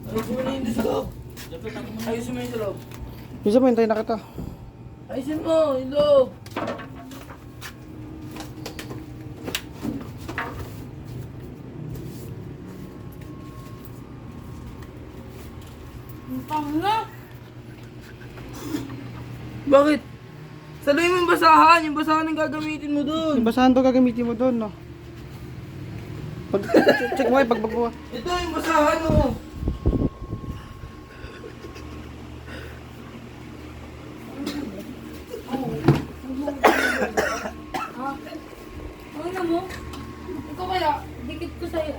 Ayusin mo na yung sa loob. Ayusin mo yung sa loob. Bisa mo, hintayin na kita. Ayusin mo yung loob. Bakit? Saluhin mo yung basahan. Yung basahan ang gagamitin mo dun. Yung basahan to gagamitin mo doon, no? Pag, check mo kayo, pag magbuha. Ito yung basahan mo. Ano mo? Ikaw kaya, dikit ko sa'yo.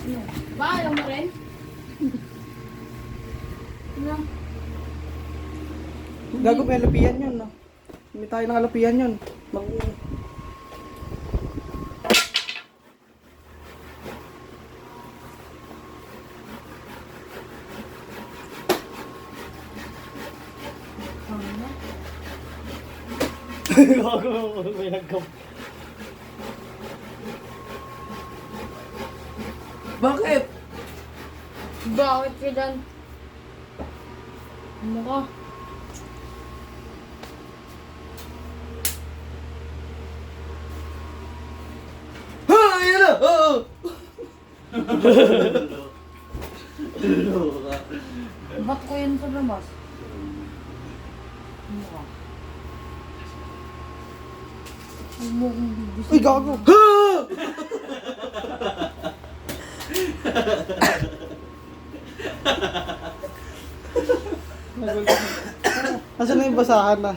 Ano? Ba, ayaw mo rin? Ano? Gago, may alapian yun, no? May tayo ng alapian yun. Mag... Gago, may nagkam. Bakit? Bakit ka dyan? Ano ka? Ha! Ayan na! Oo! Ba't ko yun sa labas? Ano ka? Huwag mo kong bibis. Uy, gago! Ha! Nasaan na yung basahan na?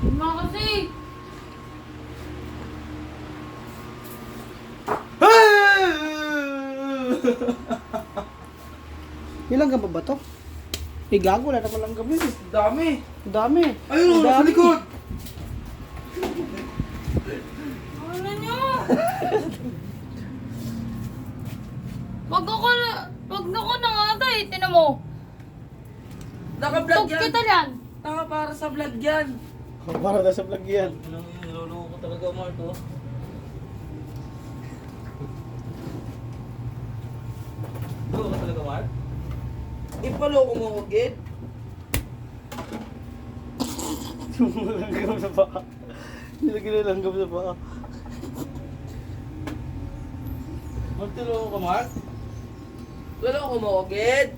Ano kasi? Ilang gamba ba to? Eh, gago, wala naman lang gamba yun. Dami! Ang dami. Ayun o, Ang nasa dami. likod! Ano nyo? Wag na ko nangatay, tinan mo. Naka-vlog Tok yan! kita yan. Naka para sa vlog yan! Para na sa vlog yan. Niloloko ko talaga, Marco. Loko ka talaga, Mark? Ipaloko mo ko, Gid. Langgam sa baka. Nilagyan na langgam sa baka. Magtuloko ka, Mark? Loloko mo ko, Gid.